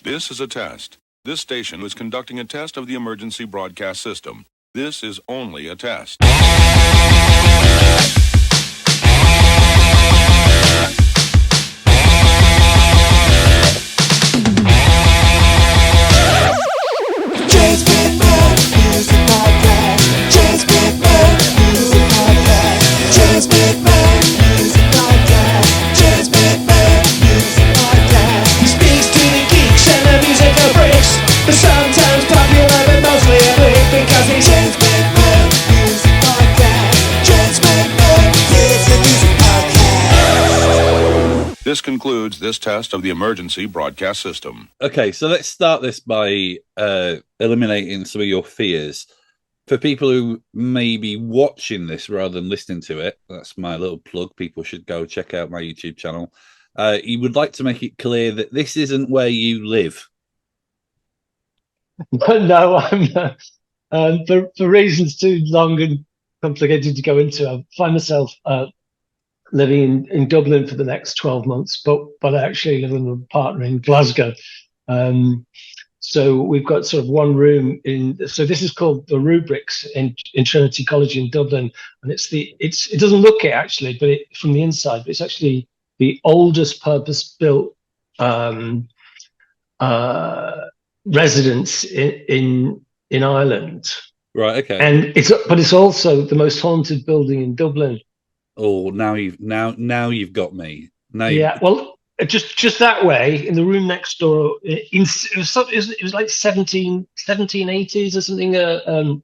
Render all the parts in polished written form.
This is a test. This station is conducting a test of the emergency broadcast system. This is only a test. James McMahon Music Podcast. James McMahon Music Podcast. James McMahon Music Podcast. James McMahon Music Podcast. He speaks to the geeks and the musical freaks, but sometimes popular but mostly a freak because he's James McMahon Music Podcast. James McMahon Music Podcast. This concludes this test of the emergency broadcast system. Okay, so let's start this by eliminating some of your fears. For people who may be watching this rather than listening to it, that's my little plug. People should go check out my YouTube channel. You would like to make it clear that this isn't where you live. No, I'm not. For reasons too long and complicated to go into, I find myself living in Dublin for the next 12 months, but I actually live with a partner in Glasgow. So we've got sort of one room so this is called the Rubrics in Trinity College in Dublin, and it doesn't look it actually, but from the inside, but it's actually the oldest purpose-built residence in Ireland. Right, okay. And it's also the most haunted building in Dublin. Oh, now you've got me. Well, just that way in the room next door. It was like 1780s or something. One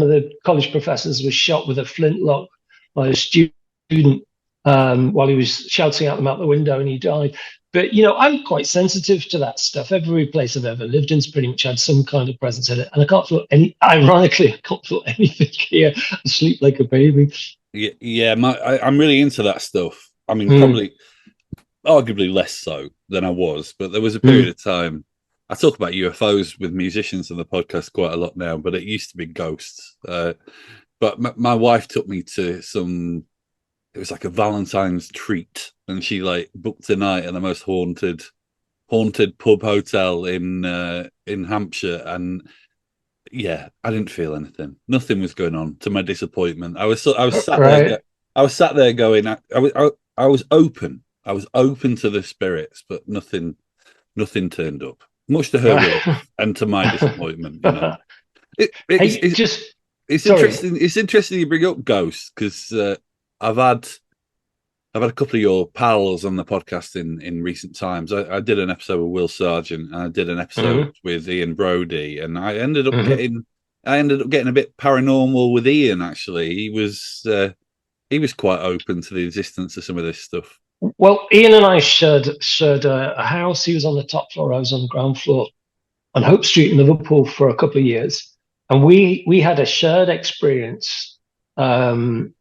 of the college professors was shot with a flintlock by a student while he was shouting at them out the window, and he died. But I'm quite sensitive to that stuff. Every place I've ever lived in's pretty much had some kind of presence in it, and I can't feel ironically, I can't feel anything here. I sleep like a baby. Yeah, I'm really into that stuff. I mean, probably, arguably less so than I was, but there was a period of time. I talk about UFOs with musicians on the podcast quite a lot now, but it used to be ghosts. But my wife took me to it was like a Valentine's treat, and she booked a night at the most haunted pub hotel in Hampshire, and yeah, I didn't feel anything. Nothing was going on. To my disappointment, I was sat there. I was sat there going. I was open. I was open to the spirits, but nothing turned up. Much to her relief and to my disappointment. It's interesting. It's interesting you bring up ghosts because I've had a couple of your pals on the podcast in recent times. I did an episode with Will Sargent, and I did an episode with Ian Brody, and I ended up getting a bit paranormal with Ian. Actually, he was quite open to the existence of some of this stuff. Well, Ian and I shared a house. He was on the top floor, I was on the ground floor, on Hope Street in Liverpool for a couple of years, and we had a shared experience that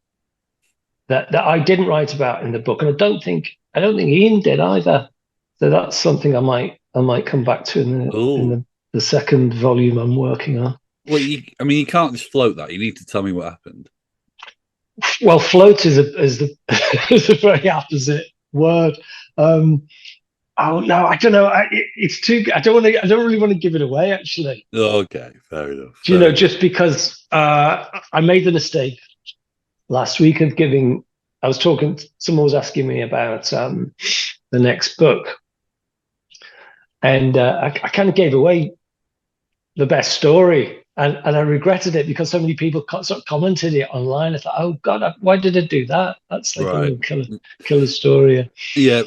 I didn't write about in the book, and I don't think Ian did either. So that's something I might come back to in the second volume I'm working on. Well, you can't just float that. You need to tell me what happened. Well, float is the very opposite word. Oh no, I don't know. It's too. I don't really want to give it away. Actually. Okay, fair enough. Just because I made the mistake last week of giving. I was talking. Someone was asking me about the next book, and I kind of gave away the best story. And I regretted it because so many people sort of commented it online. I thought, oh God, why did I do that? That's like a killer story. Yeah,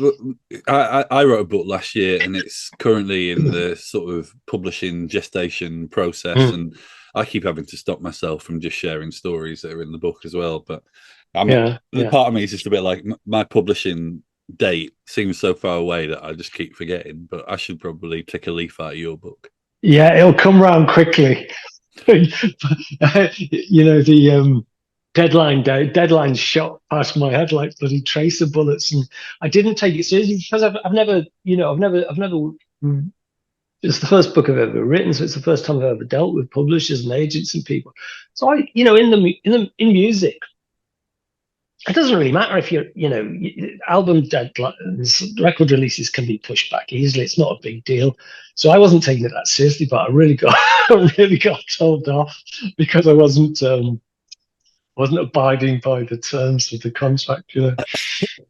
I wrote a book last year, and it's currently in the sort of publishing gestation process. And I keep having to stop myself from just sharing stories that are in the book as well. But part of me is just a bit like my publishing date seems so far away that I just keep forgetting. But I should probably take a leaf out of your book. Yeah, it'll come round quickly. The deadline shot past my head like bloody tracer bullets, and I didn't take it seriously because I've never it's the first book I've ever written, so it's the first time I've ever dealt with publishers and agents and people. So I in music, it doesn't really matter if album deadlines, record releases can be pushed back easily. It's not a big deal. So I wasn't taking it that seriously, but I really got I really got told off because I wasn't abiding by the terms of the contract.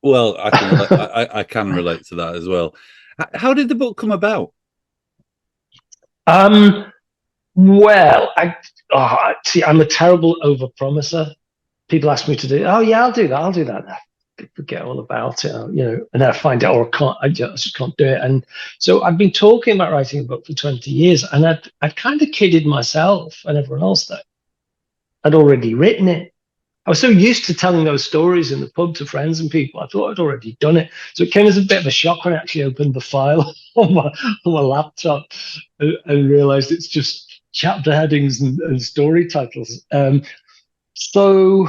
Well, I can relate to that as well. How did the book come about? Well, see, I'm a terrible overpromiser. People ask me to do, oh yeah, I'll do that. I forget all about it, and then I find out, or I just can't do it. And so I've been talking about writing a book for 20 years, and I'd kind of kidded myself and everyone else that I'd already written it. I was so used to telling those stories in the pub to friends and people, I thought I'd already done it. So it came as a bit of a shock when I actually opened the file on my laptop and realized it's just chapter headings and story titles. So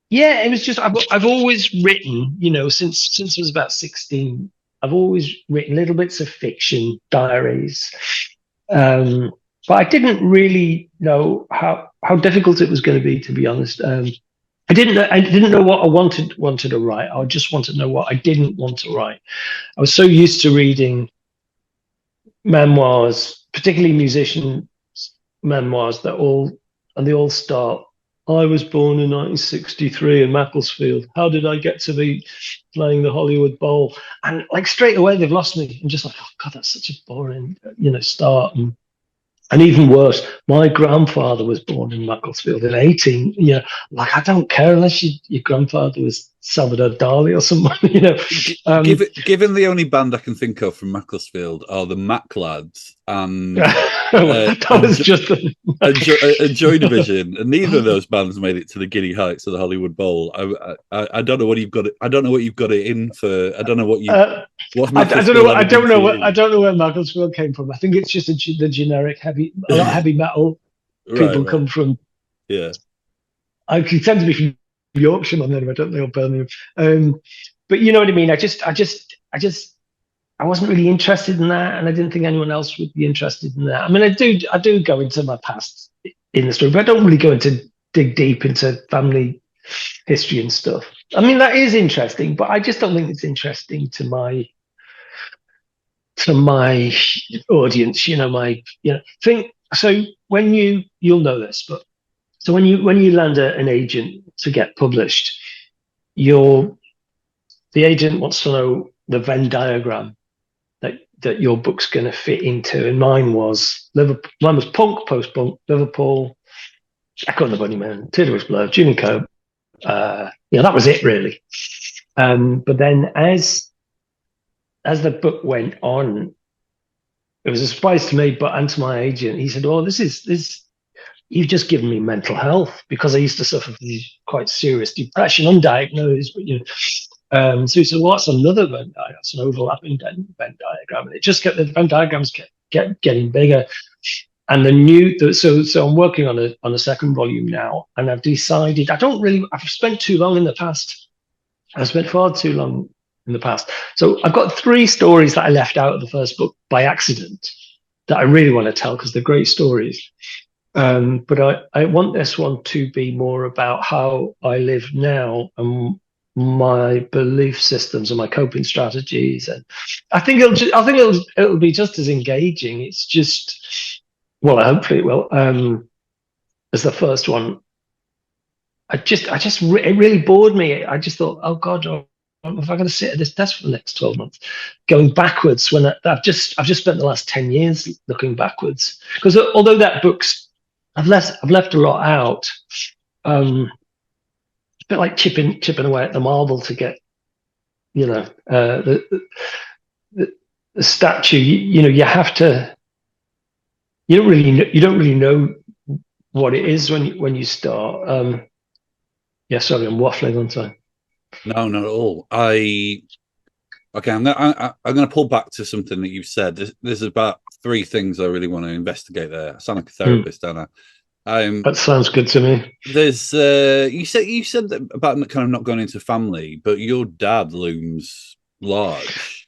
yeah, it was just I've always written, since I was about 16. I've always written little bits of fiction, diaries, but I didn't really know how difficult it was going to be honest. I didn't know what I wanted to write. I just wanted to know what I didn't want to write. I was so used to reading memoirs, particularly musician memoirs, they all start, I was born in 1963 in Macclesfield. How did I get to be playing the Hollywood Bowl? And like straight away they've lost me. I'm just like, oh God, that's such a boring, start. And even worse, my grandfather was born in Macclesfield in 18. Like, I don't care unless your grandfather was Salvador Dali or someone. Given the only band I can think of from Macclesfield are the Mac Lads and Joy Division, and neither of those bands made it to the giddy heights of the Hollywood Bowl. I don't know what you've got. I don't know what you've got it in for. I don't know what you. I don't know where Macclesfield came from. I think it's just the generic heavy metal people come from. Yeah, I tend to be from Yorkshire, my name. I don't know Birmingham. But you know what I mean. I wasn't really interested in that, and I didn't think anyone else would be interested in that. I mean, I do go into my past in the story, but I don't really go into dig deep into family history and stuff. I mean, that is interesting, but I just don't think it's interesting to my audience. Think. So when you'll know this, but so when you land an agent to get published, the agent wants to know the Venn diagram that your book's going to fit into, and mine was Liverpool. Mine was punk, post-punk, Liverpool, Echo and the Bunnymen, Teardrops Blow, Julian Cope. That was it really. But then as the book went on, it was a surprise to me, and to my agent. He said, "Oh, this. You've just given me mental health," because I used to suffer from quite serious depression, undiagnosed, but so he said, "Well, that's another Venn diagram. That's an overlapping Venn diagram," and it just kept the Venn diagrams kept getting bigger. And so I'm working on a second volume now, and I've decided I've spent too long in the past. I've spent far too long in the past. So I've got 3 stories that I left out of the first book by accident that I really want to tell because they're great stories. But I want this one to be more about how I live now and my belief systems and my coping strategies, and I think it'll be just as engaging. It's just, well, hopefully it will. As the first one, it really bored me. I just thought, oh God, if I'm going to sit at this desk for the next 12 months, going backwards when I've just spent the last 10 years looking backwards, because although that book's I've left a lot out. It's a bit like chipping away at the marble to get, the statue. You have to. You don't really know what it is when you start. Sorry, I'm waffling on time. No, not at all. I'm going to pull back to something that you've said. There's about 3 things I really want to investigate there. I sound like a therapist, don't I? That sounds good to me. There's you said that about kind of not going into family, but your dad looms large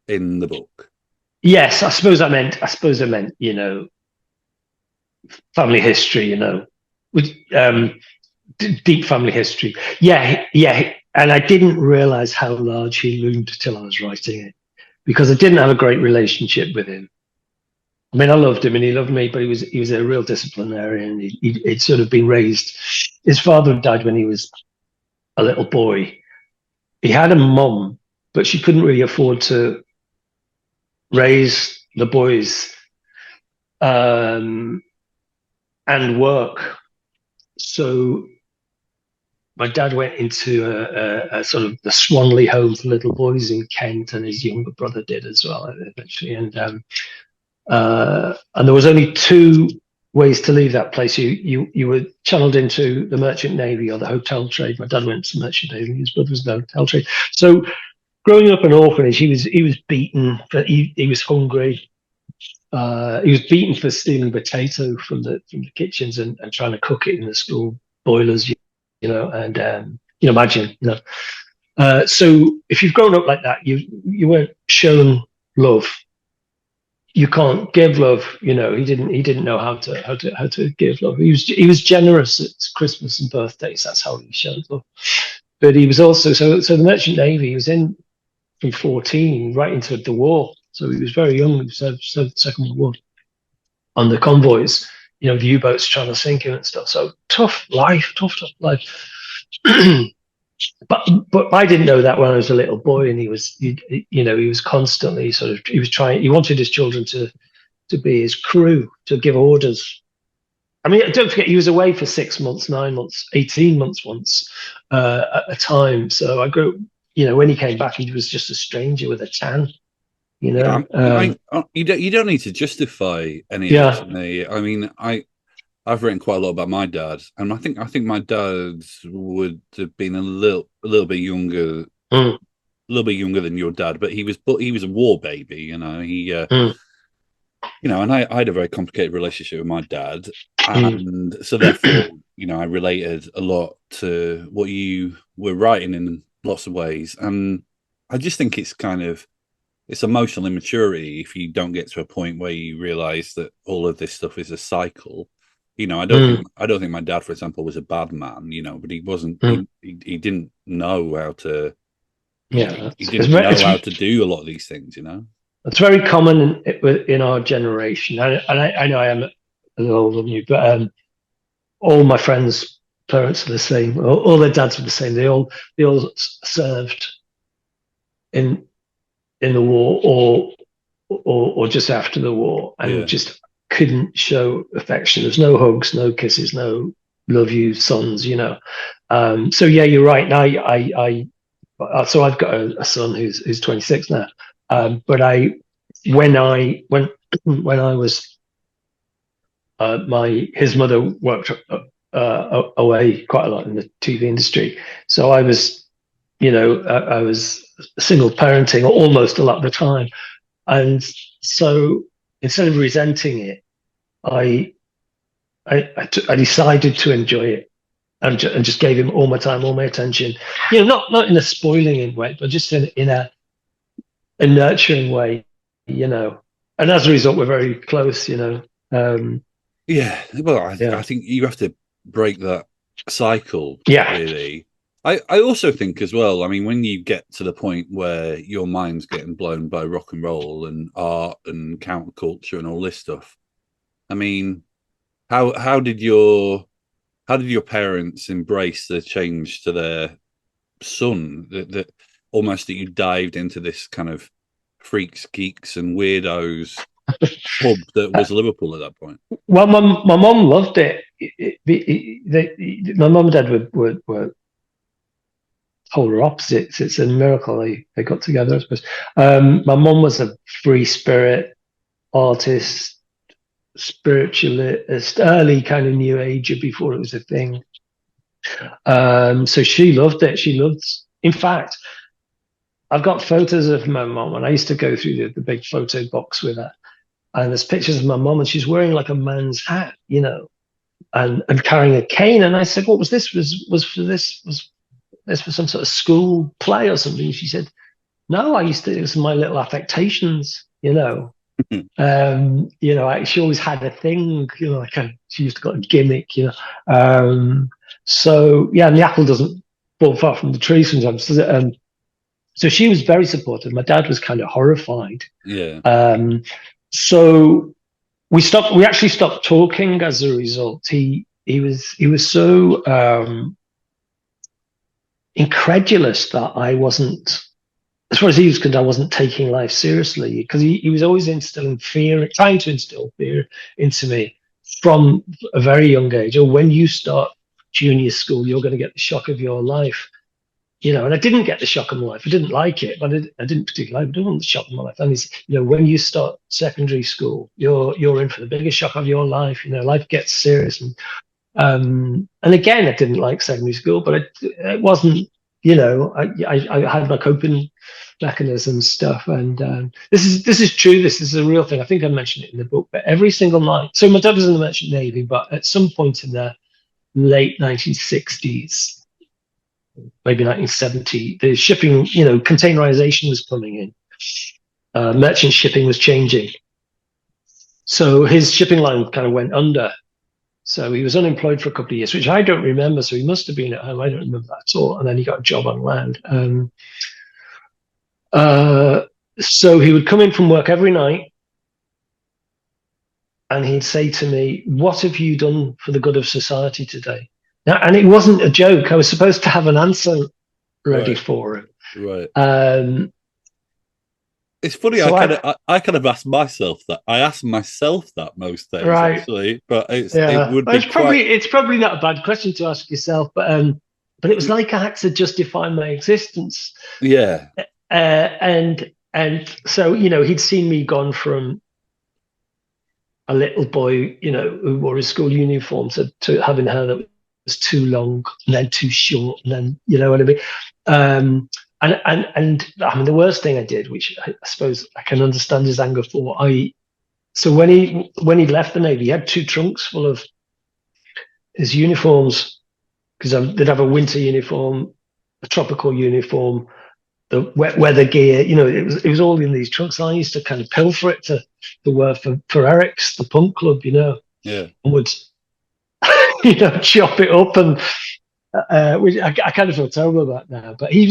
in the book. Yes, I suppose I meant family history. deep family history. Yeah. And I didn't realize how large he loomed till I was writing it, because I didn't have a great relationship with him. I mean, I loved him and he loved me, but he was a real disciplinarian. He'd sort of been raised. His father died when he was a little boy. He had a mum, but she couldn't really afford to raise the boys and work. So my dad went into a sort of the Swanley home for little boys in Kent, and his younger brother did as well eventually. And there was only two ways to leave that place. You were channeled into the merchant navy or the hotel trade. My dad went to the merchant navy. His brother was the hotel trade. So growing up in an orphanage, he was beaten. He was hungry. He was beaten for stealing potato from the kitchens and trying to cook it in the school boilers. And imagine. So if you've grown up like that, you weren't shown love. You can't give love. He didn't know how to give love. He was generous at Christmas and birthdays. That's how he showed love. But he was also so the merchant navy. He was in from 14 right into the war. So he was very young. He served the Second World War on the convoys. The U-boats trying to sink him and stuff. So tough life. But I didn't know that when I was a little boy, and he was constantly he wanted his children to be his crew, to give orders. I mean, don't forget, he was away for 6 months, 9 months, 18 months once at a time. So I grew, when he came back, he was just a stranger with a tan. You don't need to justify any of this to me. I mean, I've written quite a lot about my dad, and I think my dad would have been a little bit younger, a little bit younger than your dad, but he was a war baby, and I had a very complicated relationship with my dad, and so therefore, I related a lot to what you were writing in lots of ways, and I just think it's emotional immaturity if you don't get to a point where you realize that all of this stuff is a cycle. I don't think my dad, for example, was a bad man, but he wasn't. He didn't know how to. Yeah, he didn't know how to do a lot of these things. It's very common in our generation, and I know I am a little older than you, but all my friends' parents are the same. All their dads were the same. They all served in the war or just after the war, and just couldn't show affection. There's no hugs, no kisses, no love you sons, so yeah, you're right. Now so I've got a son who's 26 now, but when I was his mother worked away quite a lot in the TV industry, so I was I was single parenting almost a lot of the time, and so instead of resenting it, I decided to enjoy it and just gave him all my time, all my attention. Not in a spoiling way, but just in a nurturing way. And as a result, we're very close. Well, I think you have to break that cycle. Yeah, really. I also think as well, I mean, when you get to the point where your mind's getting blown by rock and roll and art and counterculture and all this stuff, I mean, how did your parents embrace the change to their son, that almost that you dived into this kind of freaks, geeks and weirdos pub that was Liverpool at that point? Well, my mum loved it. My mum and dad were polar opposites. It's a miracle they got together, I suppose. My mum was a free spirit artist, spiritualist, early kind of new ager before it was a thing. So she loved it. In fact, I've got photos of my mum, and I used to go through the big photo box with her, and there's pictures of my mum, and she's wearing like a man's hat, and carrying a cane. And I said, "What was this? Was this for some sort of school play or something?" She said, "No, it was my little affectations, She always had a thing, she used to got a gimmick, So yeah, and the apple doesn't fall far from the tree sometimes. So she was very supportive. My dad was kind of horrified. Yeah. So we actually stopped talking as a result. He was so incredulous that I wasn't, as far as he was concerned, I wasn't taking life seriously, because he was always trying to instill fear into me from a very young age. Or when you start junior school, you're going to get the shock of your life. And I didn't get the shock of my life. I didn't like it, but I didn't particularly like it. I didn't want the shock of my life. And it's, when you start secondary school, you're in for the biggest shock of your life. Life gets serious. And again, I didn't like secondary school, but it wasn't, I had my coping mechanism stuff. And this is true. This is a real thing. I think I mentioned it in the book, but every single night. So my dad was in the Merchant Navy, but at some point in the late 1960s, maybe 1970, the shipping, containerization was coming in. Merchant shipping was changing. So his shipping line kind of went under. So he was unemployed for a couple of years, which I don't remember. So he must have been at home. I don't remember that at all. And then he got a job on land. So he would come in from work every night, and he'd say to me, "What have you done for the good of society today?" Now, and it wasn't a joke. I was supposed to have an answer ready for him. Right. It's funny. So I kind of ask myself that. I ask myself that most days, actually. But it would be it's probably not a bad question to ask yourself. But it was like I had to justify my existence. Yeah. And so he'd seen me gone from a little boy, who wore his school uniform to having hair that was too long and then too short, and then what I mean. And I mean, the worst thing I did, which I suppose I can understand his anger for, so when he left the Navy, he had 2 trunks full of his uniforms, because they'd have a winter uniform, a tropical uniform, the wet weather gear, it was all in these trunks. I used to kind of pilfer it to work for Eric's, the punk club, Yeah. And would, chop it up, and which I kind of feel terrible about now. But he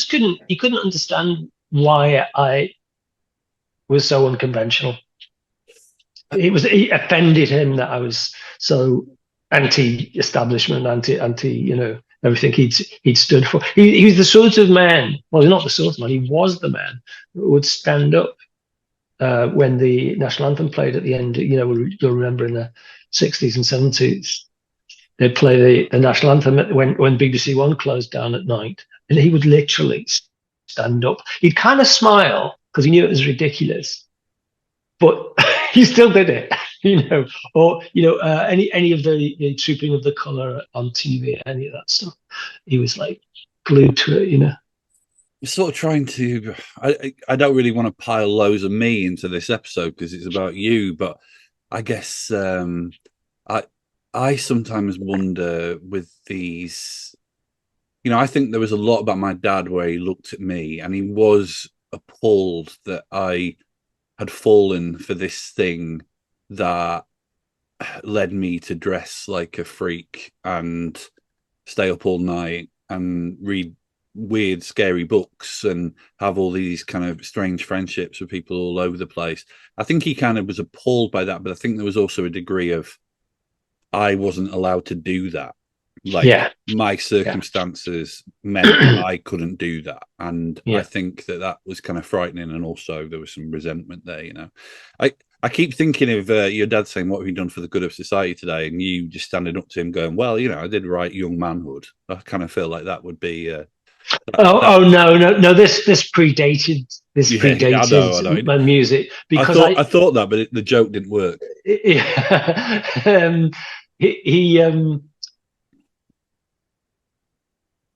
couldn't understand why I was so unconventional. It offended him that I was so anti-establishment, anti, everything he'd stood for. He was the sort of man. Well, he's not the sort of man. He was the man who would stand up when the national anthem played at the end. You'll remember in the 60s and 70s, they'd play the national anthem when BBC One closed down at night, and he would literally stand up. He'd kind of smile because he knew it was ridiculous, but he still did it. Or any of the Trooping of the Colour on TV, any of that stuff, he was like glued to it. Sort of trying to. I don't really want to pile loads of me into this episode because it's about you, but I guess I sometimes wonder with these. I think there was a lot about my dad where he looked at me and he was appalled that I had fallen for this thing that led me to dress like a freak and stay up all night and read weird, scary books and have all these kind of strange friendships with people all over the place. I think he kind of was appalled by that, but I think there was also a degree of I wasn't allowed to do that. My circumstances meant that I couldn't do that. And I think that was kind of frightening. And also there was some resentment there, I keep thinking of your dad saying, "What have you done for the good of society today?" And you just standing up to him going, "Well, I did write Young Manhood." I kind of feel like that would be... No, this predated I know. My music. Because I thought that, but the joke didn't work.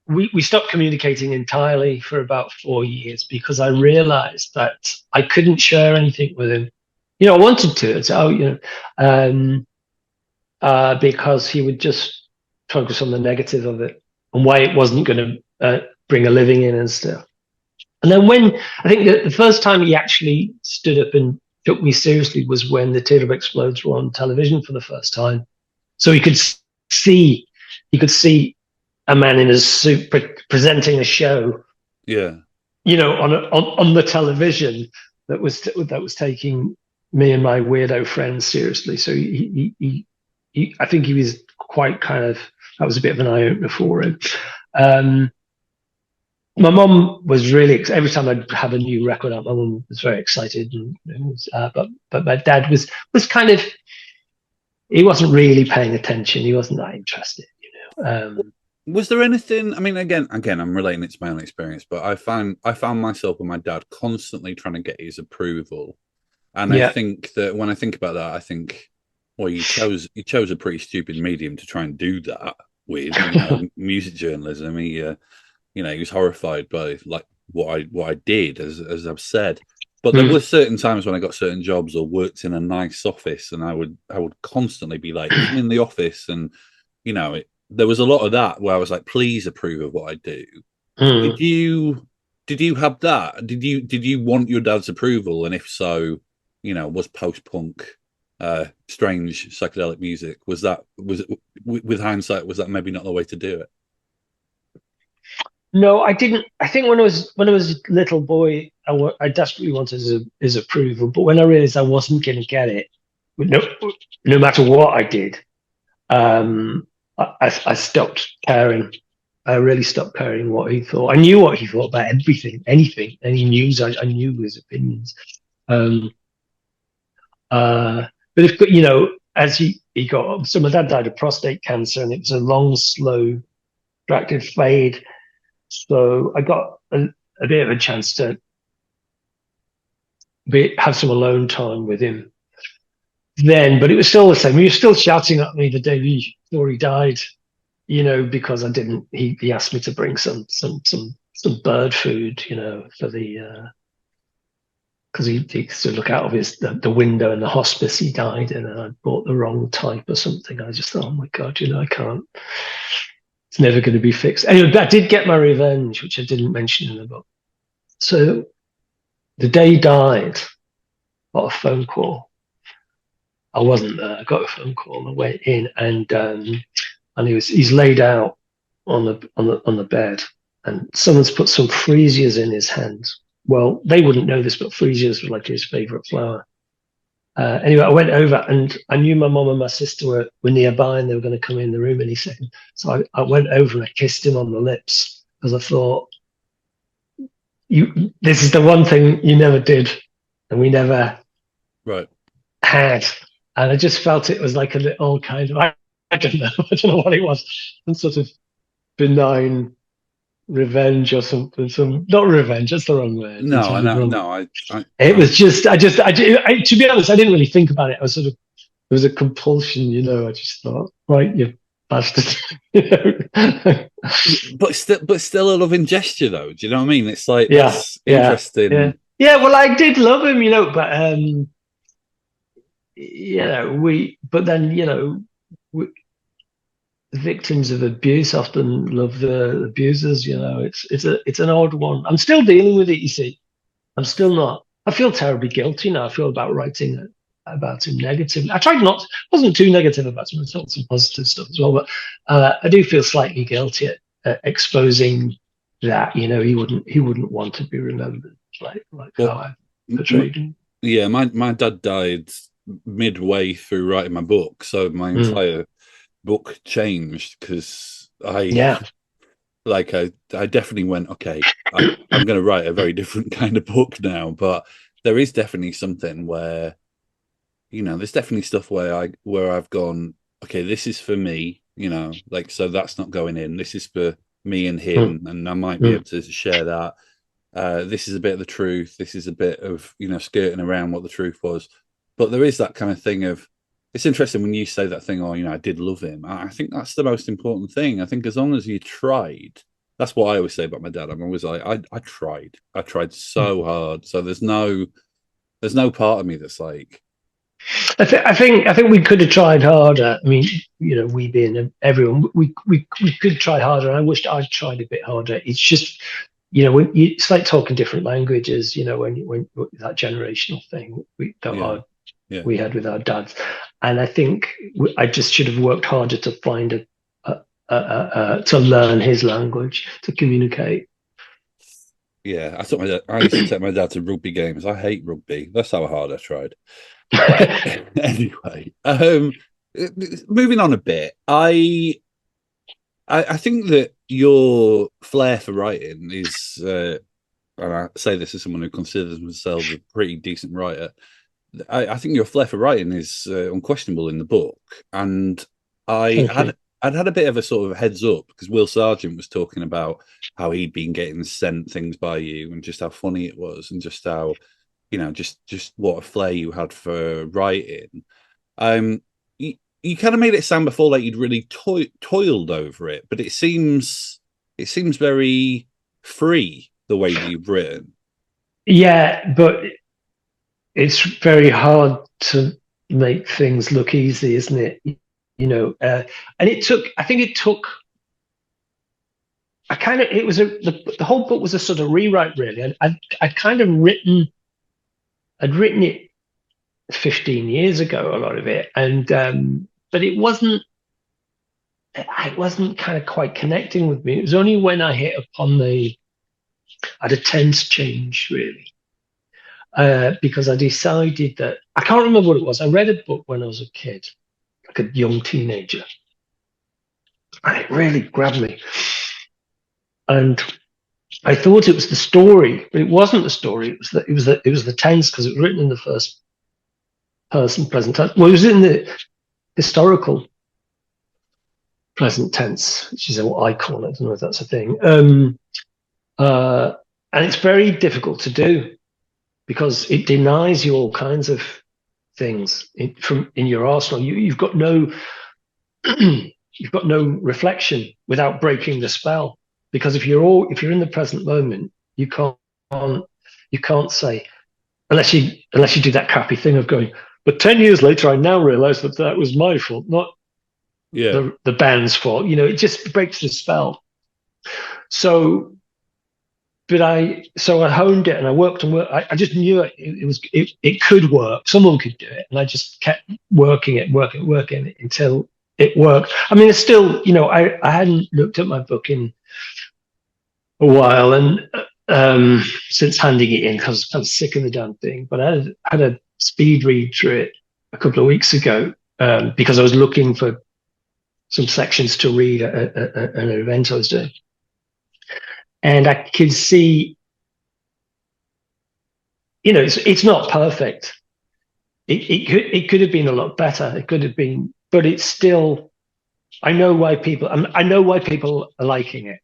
We stopped communicating entirely for about 4 years because I realized that I couldn't share anything with him. I wanted to, because he would just focus on the negative of it and why it wasn't going to bring a living in and stuff. And then when I think the first time he actually stood up and took me seriously was when the Teardrop Explodes were on television for the first time. So he could see a man in a suit presenting a show. Yeah. You know, on the television that was taking me and my weirdo friends seriously. So he I think he was quite kind of, that was a bit of an eye opener for him. My mum was really, every time I'd have a new record out, my mum was very excited. But my dad was kind of, he wasn't really paying attention. He wasn't that interested, you know. Was there anything? I mean, again, I'm relating it to my own experience, but I found myself and my dad constantly trying to get his approval, and I think that when I think about that, I think, well, you chose a pretty stupid medium to try and do that with, you know, music journalism. He was horrified by like what I did, as I've said. But there were certain times when I got certain jobs or worked in a nice office, and I would constantly be like in the office, and you know, there was a lot of that where I was like, please approve of what I do. Did you have that? Did you want your dad's approval? And if so, you know, was post-punk, strange psychedelic music, was it with hindsight, was that maybe not the way to do it? No, I didn't. I think when I was a little boy, I desperately wanted his approval. But when I realized I wasn't going to get it, no matter what I did, I stopped caring. I really stopped caring what he thought. I knew what he thought about everything, anything, any news. I knew his opinions. But if, you know, as he got, so my dad died of prostate cancer, and it was a long, slow, protracted fade. So I got a bit of a chance to have some alone time with him then, but it was still the same. He was still shouting at me the day before he died, you know, because I didn't. He asked me to bring some bird food, you know, for the because he used to look out of the window in the hospice he died in, and I bought the wrong type or something. I just thought, oh my God, you know, I can't. It's never going to be fixed. Anyway, I did get my revenge, which I didn't mention in the book. So the day he died, I got a phone call. I wasn't there. I got a phone call. I went in, and he's laid out on the bed, and someone's put some freesias in his hands. Well, they wouldn't know this, but freesias were like his favorite flower. Anyway, I went over, and I knew my mom and my sister were nearby, and they were going to come in the room any second. So I went over and I kissed him on the lips, because I thought, this is the one thing you never did, and we never had. And I just felt it was like a little kind of, I don't know what it was, some sort of benign revenge or something. Not revenge, that's the wrong word. No. It was just, I to be honest, I didn't really think about it. I was sort of, it was a compulsion, you know. I just thought, right, you bastard. You know? but still a loving gesture, though. Do you know what I mean? It's like, that's interesting. Yeah, well, I did love him, you know, but you know, but then, you know, victims of abuse often love the abusers, you know. It's an odd one. I'm still dealing with it, you see. I'm still not. I feel terribly guilty now. I feel about writing about him negatively. Wasn't too negative about him. I felt some positive stuff as well, but I do feel slightly guilty at exposing that, you know. He wouldn't want to be remembered like how I portrayed him. Yeah, my dad died midway through writing my book, so my entire book changed, because I definitely went, okay, I'm going to write a very different kind of book now. But there is definitely something where, you know, there's definitely stuff where I've gone, okay, this is for me, you know, like, so that's not going in. This is for me and him, and I might be able to share that. This is a bit of the truth. This is a bit of, you know, skirting around what the truth was. But there is that kind of thing of, it's interesting when you say that thing, oh, you know, I did love him. I think that's the most important thing. I think as long as you tried, that's what I always say about my dad. I'm always like, I tried so hard. So there's no part of me that's like, I think we could have tried harder. I mean, you know, we being everyone, we could try harder. I wished I'd tried a bit harder. It's just it's like talking different languages. When that generational thing we had with our dads, and I think I just should have worked harder to find to learn his language, to communicate. Yeah, I used to take my dad to rugby games. I hate rugby. That's how hard I tried. Anyway, moving on a bit, I think that your flair for writing is, and I say this as someone who considers themselves a pretty decent writer. I think your flair for writing is unquestionable in the book, and I'd had a bit of a sort of heads up because Will Sargent was talking about how he'd been getting sent things by you and just how funny it was and just how, just what a flair you had for writing. You kind of made it sound before like you'd really toiled over it, but it seems very free the way that you've written. Yeah, but it's very hard to make things look easy, isn't it? And the whole book was a sort of rewrite, really. I'd written it 15 years ago, a lot of it, and but I wasn't kind of quite connecting with me. It was only when I hit upon I had a tense change, really, because I decided that I can't remember what it was. I read a book when I was a kid, like a young teenager, and it really grabbed me. And I thought it was the story, but it wasn't the story. It was the tense, because it was written in the first person present tense. Well, it was in the historical present tense, which is what I call it. I don't know if that's a thing. And it's very difficult to do because it denies you all kinds of things in your arsenal. You've got no you've got no reflection without breaking the spell. Because if you're in the present moment, you can't say, unless you do that crappy thing of going, but 10 years later I now realize that was my fault, not the band's fault. It just breaks the spell. So I honed it and I worked and worked. I just knew it could work. Someone could do it, and I just kept working it until it worked. I mean, it's still, I hadn't looked at my book in a while, and since handing it in, because I was kind of sick of the damn thing. But I had a speed read through it a couple of weeks ago because I was looking for some sections to read at an event I was doing, and I could see, it's not perfect. It could have been a lot better. It could have been, but it's still. I know why people are liking it.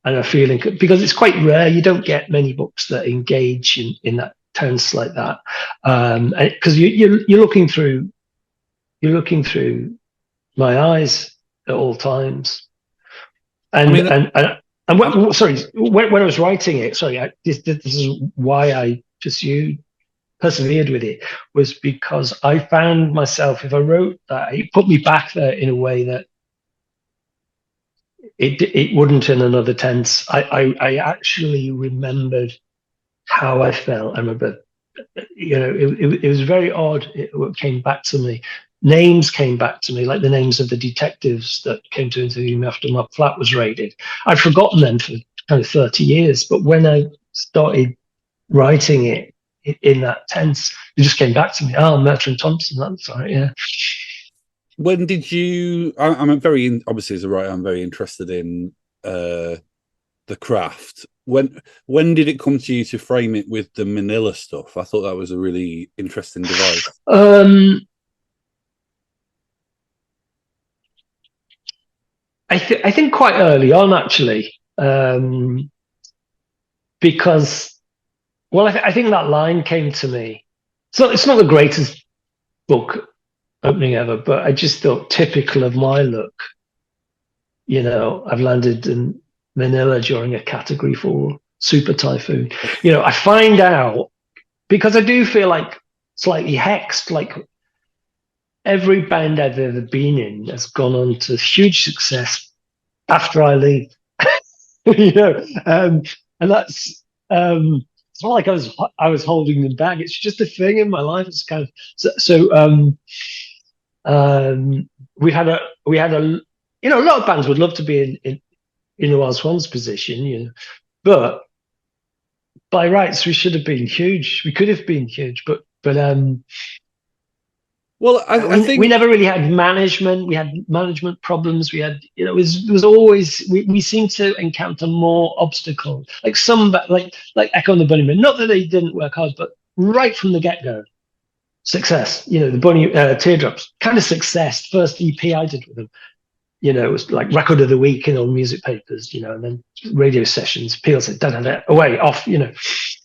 And are feeling, because it's quite rare. You don't get many books that engage in that tense like that, because you're looking through my eyes at all times. And when I was writing it, this is why I persevered with it, was because I found myself, if I wrote that, it put me back there in a way that it wouldn't in another tense. I actually remembered how I felt. I remember, it was very odd. It came back to me. Names came back to me, like the names of the detectives that came to interview me after my flat was raided. I'd forgotten them for kind of 30 years, but when I started writing it in that tense, it just came back to me. Oh, Merton Thompson, that's right, yeah. When did you? Obviously as a writer, I'm very interested in the craft. When did it come to you to frame it with the Manila stuff? I thought that was a really interesting device. I think quite early on, actually, because, well, I think that line came to me. So it's not the greatest book opening ever, but I just thought, typical of my look. I've landed in Manila during a Category 4 super typhoon. I find out, because I do feel like slightly hexed, like every band I've ever been in has gone on to huge success after I leave. and that's it's not like I was holding them back. It's just a thing in my life. It's kind of we had a a lot of bands would love to be in the Wild Swans position, but by rights we should have been huge. We could have been huge, but well, I think we never really had management. We had management problems. We had, it was always, we seemed to encounter more obstacles. Like Echo and the Bunnymen. Not that they didn't work hard, but right from the get go, success. The Bunny Teardrops, kind of success. First EP I did with them. It was like record of the week in all music papers. And then radio sessions. Peel said, da da da, away, off.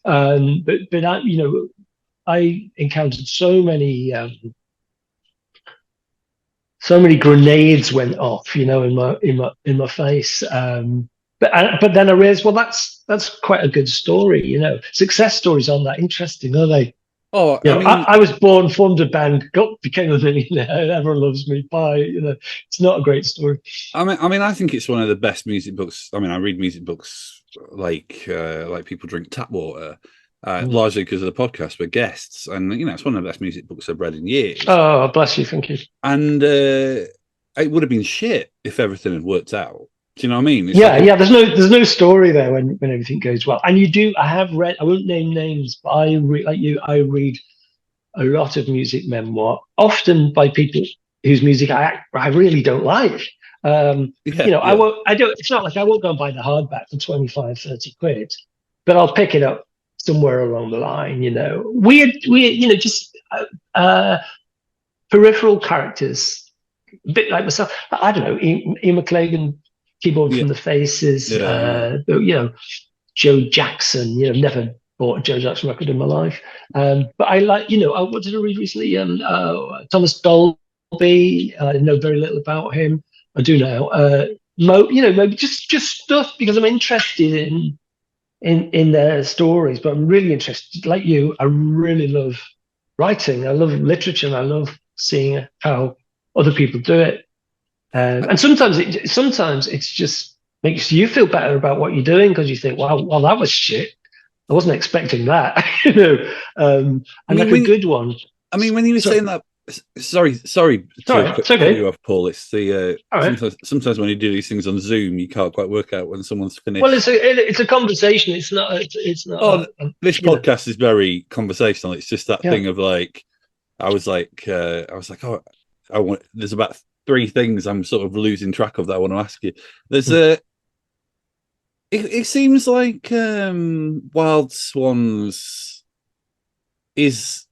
But I encountered so many grenades went off, in my face. But then I realized, well, that's quite a good story. Success stories aren't that interesting, are they? Oh, I was born, formed a band, became a millionaire. Everyone loves me. Bye. It's not a great story. I mean, I think it's one of the best music books. I mean, I read music books like people drink tap water. Largely because of the podcast with guests, and it's one of the best music books I've read in years. Oh, bless you, thank you. And it would have been shit if everything had worked out. Do you know what I mean? There's no story there when everything goes well. And I have read. I won't name names, but I read a lot of music memoir, often by people whose music I really don't like. I won't. I don't. It's not like I won't go and buy the hardback for 25, 30 quid, but I'll pick it up somewhere along the line. We just peripheral characters, a bit like myself. I don't know, Ian McClagan, keyboard from the Faces. Joe Jackson. Never bought a Joe Jackson record in my life, but I like. What did I read recently? Thomas Dolby. I know very little about him. I do now. Maybe just stuff because I'm interested in their stories, but I'm really interested, like you, I really love writing. I love literature, and I love seeing how other people do it. And sometimes it's just makes you feel better about what you're doing because you think, wow, well, that was shit. I wasn't expecting that, and like a good one. I mean, when you were saying that, sorry it's okay. You off, Paul. It's the right. sometimes when you do these things on Zoom, you can't quite work out when someone's finished. Well, it's a conversation. It's not. This podcast is very conversational. It's just that thing of like, I was like, oh, I want. There's about 3 things I'm sort of losing track of that I want to ask you. There's It seems like Wild Swans is.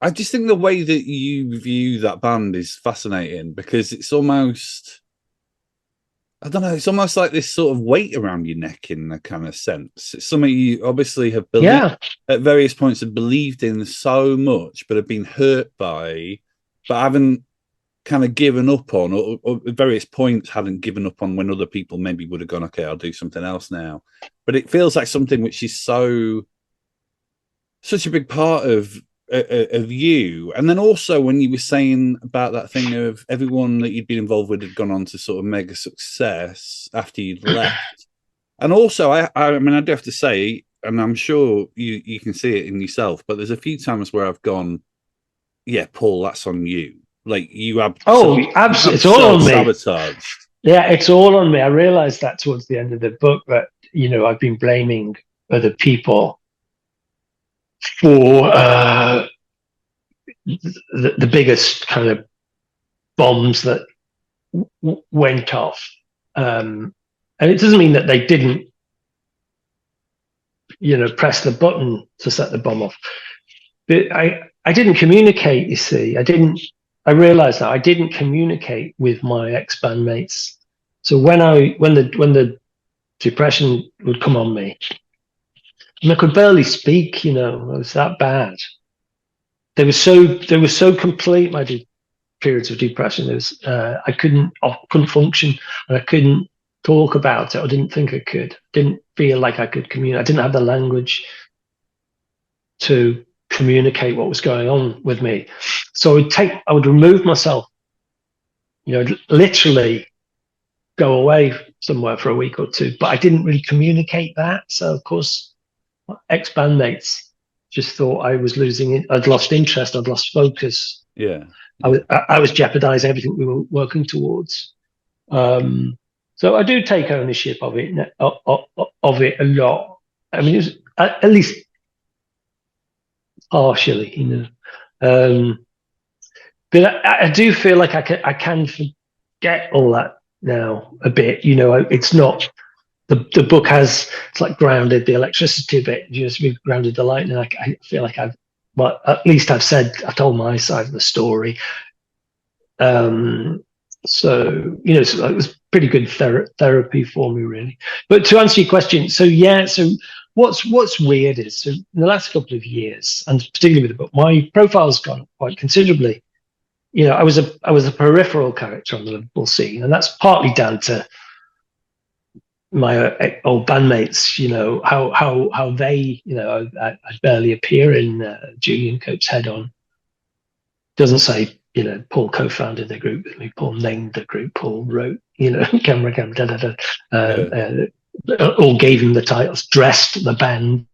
I just think the way that you view that band is fascinating because it's almost, I don't know, it's almost like this sort of weight around your neck in a kind of sense. It's something you obviously have believed at various points, have believed in so much, but have been hurt by, but haven't kind of given up on, or at various points hadn't given up on when other people maybe would have gone, okay, I'll do something else now. But it feels like something which is such a big part of you. And then also when you were saying about that thing of everyone that you'd been involved with had gone on to sort of mega success after you'd left. And also I mean, I do have to say, and I'm sure you can see it in yourself, but there's a few times where I've gone, yeah, Paul, that's on you. Like you have absolutely, it's all on me. Sabotaged. Yeah, it's all on me. I realized that towards the end of the book that I've been blaming other people for the biggest kind of bombs that went off, and it doesn't mean that they didn't, press the button to set the bomb off. But I didn't communicate. You see, I realized that I didn't communicate with my ex-band mates. So when the depression would come on me, and I could barely speak, it was that bad. They were so complete, my periods of depression. I couldn't function, and I couldn't talk about it. I didn't think I could. Didn't feel like I could communicate. I didn't have the language to communicate what was going on with me. So I would remove myself, literally go away somewhere for a week or two, but I didn't really communicate that. So of course, ex-bandmates just thought I was losing it. I'd lost interest. I'd lost focus. Yeah. I was jeopardizing everything we were working towards. So I do take ownership of it a lot. I mean, it was, at least partially, but I do feel like I can forget all that now a bit. It's not the book has, it's like grounded the electricity a bit. We've grounded the lightning. I feel like at least I told my side of the story. So it was pretty good therapy for me, really. But to answer your question, so what's weird is, so in the last couple of years, and particularly with the book, my profile's gone up quite considerably. I was a peripheral character on the Liverpool scene, and that's partly down to my old bandmates. How they, I barely appear in Julian Cope's Head On. Doesn't say, Paul co-founded the group with me. Paul named the group. Paul wrote, camera, or gave him the titles, dressed the band,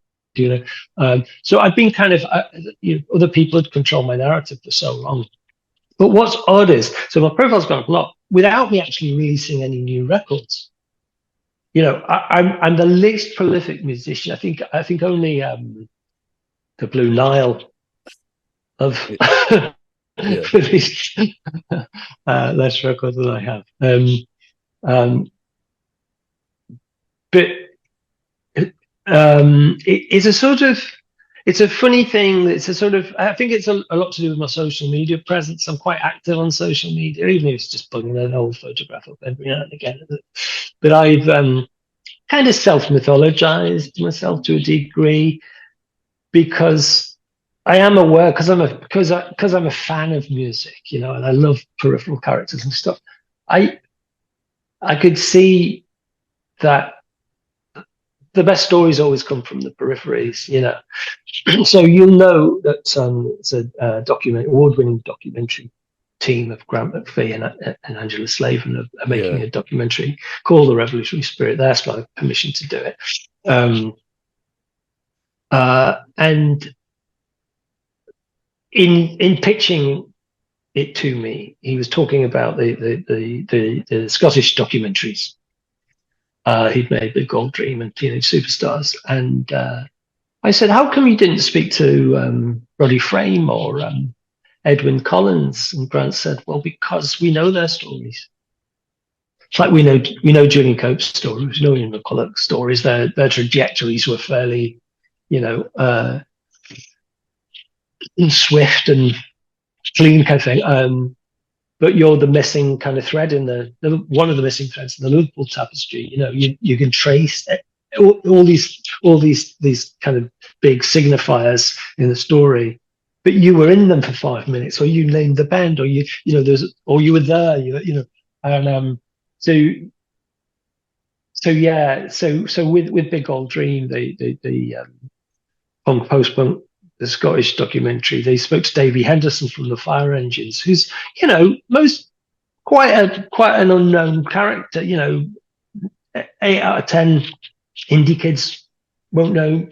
So I've been kind of, other people had controlled my narrative for so long. But what's odd is, so my profile's gone up a lot without me actually releasing any new records. I'm the least prolific musician. I think only the Blue Nile of released less records than I have. But it's a sort of, it's a funny thing. It's a sort of, I think it's a lot to do with my social media presence. I'm quite active on social media, even if it's just putting an old photograph up every now and again. But I've kind of self-mythologized myself to a degree, because I am aware, because I'm a fan of music, and I love peripheral characters and stuff. I could see that the best stories always come from the peripheries, So you'll know that it's a award-winning documentary team of Grant McPhee and Angela Slavin are making a documentary called The Revolutionary Spirit. They asked my permission to do it. And in pitching it to me, he was talking about the Scottish documentaries he'd made with Gold Dream and Teenage Superstars. And I said, how come you didn't speak to Roddy Frame or Edwin Collins? And Grant said, well, because we know their stories. It's like we know Julian Cope's stories, we know Ian McCulloch's stories. Their trajectories were fairly, swift and clean kind of thing. But you're the missing kind of thread in one of the missing threads in the Liverpool tapestry. You can trace all these kind of big signifiers in the story, but you were in them for 5 minutes, or you named the band, or you were there, and so with Big Gold Dream, the punk post-punk, the Scottish documentary, they spoke to Davey Henderson from the Fire Engines, who's quite an unknown character. 8 out of 10 indie kids won't know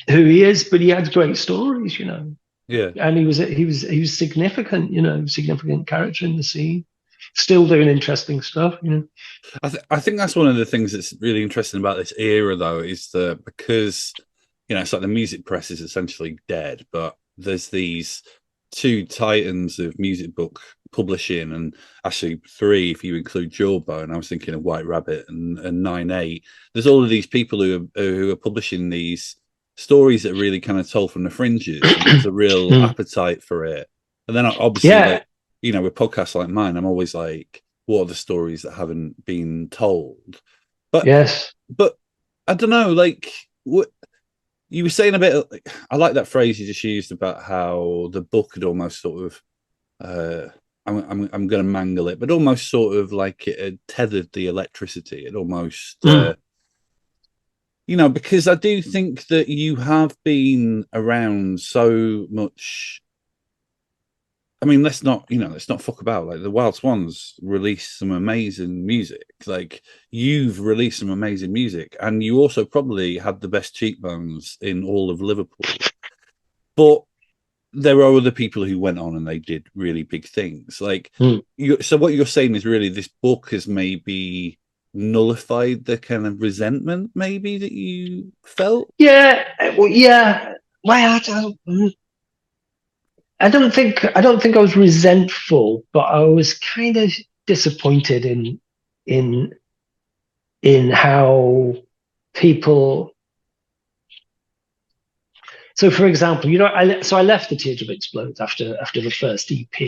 who he is, but he had great stories, Yeah, and he was significant, significant character in the scene, still doing interesting stuff. I think that's one of the things that's really interesting about this era, though, is that because it's like the music press is essentially dead, but there's these two titans of music book publishing, and actually 3 if you include Jawbone. I was thinking of White Rabbit and 9/8. There's all of these people who are publishing these stories that are really kind of told from the fringes. And there's a real appetite for it. And then obviously, with podcasts like mine, I'm always like, what are the stories that haven't been told? But I don't know, like what you were saying a bit. I like that phrase you just used about how the book had almost sort of, I'm going to mangle it, but almost sort of like it had tethered the electricity. It almost, because I do think that you have been around so much I mean, let's not fuck about. Like the Wild Swans released some amazing music. Like you've released some amazing music, and you also probably had the best cheekbones in all of Liverpool. But there are other people who went on and they did really big things. Like so what you're saying is really this book has maybe nullified the kind of resentment maybe that you felt. Yeah, well, yeah. Well, I don't think I was resentful, but I was kind of disappointed in how people. So, for example, I left the Teardrop Explodes after the first EP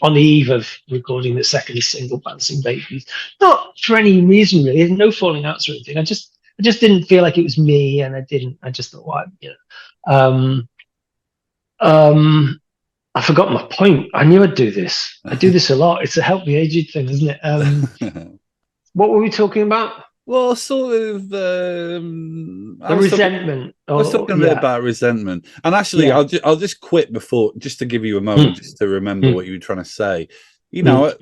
on the eve of recording the second single, Bouncing Babies. Not for any reason really. There's no falling outs or anything. I just didn't feel like it was me, and I just thought, well, I forgot my point. I knew I'd do this. I do this a lot. It's a help me aged thing, isn't it? What were we talking about? Well, sort of resentment. I was talking a bit about resentment, and actually, I'll just quit before, just to give you a moment, just to remember what you were trying to say. I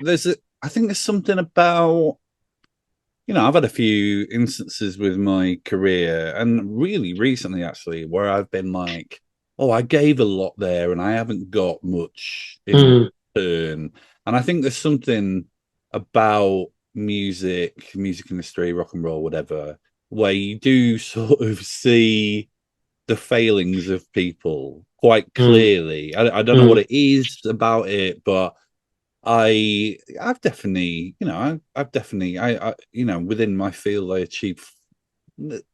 think there's something about, I've had a few instances with my career, and really recently, actually, where I've been like, oh, I gave a lot there, and I haven't got much in return. And I think there's something about music industry, rock and roll, whatever, where you do sort of see the failings of people quite clearly. I don't know what it is about it, but I've definitely, within my field, I achieved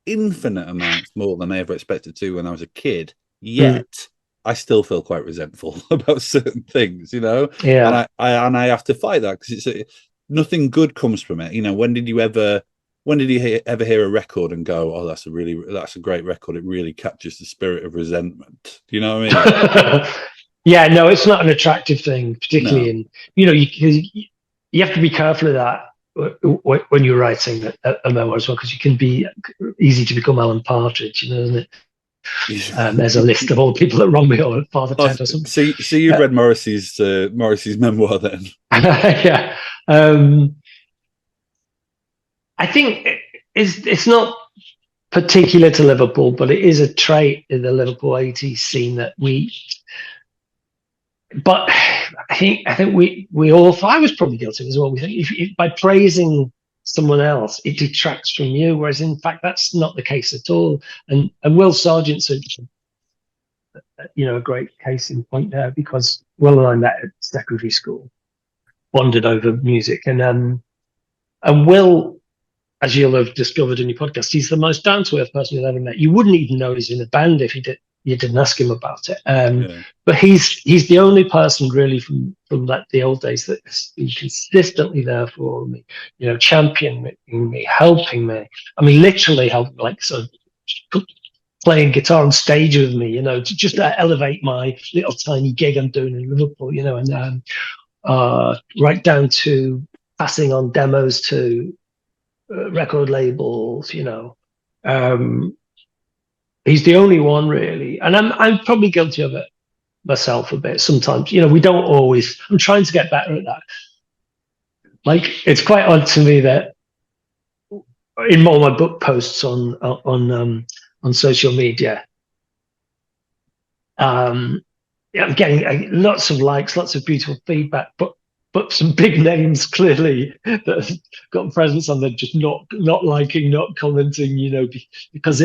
infinite amounts more than I ever expected to when I was a kid. Yet I still feel quite resentful about certain things, Yeah. And I have to fight that because nothing good comes from it. When did you ever hear a record and go, oh, that's a great record, it really captures the spirit of resentment? Do you know what I mean? Yeah, no, it's not an attractive thing, particularly in, you have to be careful of that when you're writing a memoir as well, because you can be easy to become Alan Partridge, isn't it? There's a list of all the people that wronged me, or Father Ted or something. So you've read Morrissey's memoir then? Yeah. I think it's not particular to Liverpool, but it is a trait in the Liverpool 80s scene that but I think we all thought, I was probably guilty as well. We think if by praising someone else, it detracts from you, whereas in fact that's not the case at all. And Will Sargent's a great case in point there, because Will and I met at secondary school, bonded over music, and Will, as you'll have discovered in your podcast, he's the most down-to-earth person you've ever met. You wouldn't even know he's in a band if you didn't ask him about it. But he's the only person really from the old days that's been consistently there for me, championing me, helping me. I mean, literally helping, like sort of playing guitar on stage with me, to just elevate my little tiny gig I'm doing in Liverpool, and right down to passing on demos to record labels, he's the only one really, and I'm probably guilty of it myself a bit sometimes. We don't always. I'm trying to get better at that. Like, it's quite odd to me that in all my book posts on social media, I'm getting lots of likes, lots of beautiful feedback, but some big names clearly that have got presence on there just not liking, not commenting, because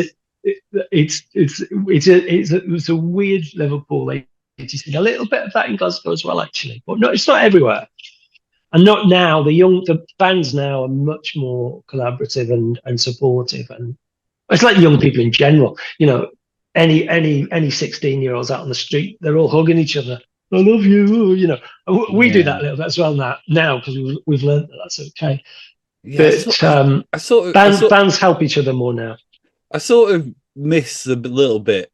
it's a weird Liverpool 80s thing. A little bit of that in Glasgow as well, actually, but no, it's not everywhere. And not now. The bands now are much more collaborative and supportive, and it's like young people in general. Any 16-year-olds out on the street, they're all hugging each other. I love you, We do that a little bit as well now because we've learned that that's okay. Yeah, but bands help each other more now. I sort of miss a little bit.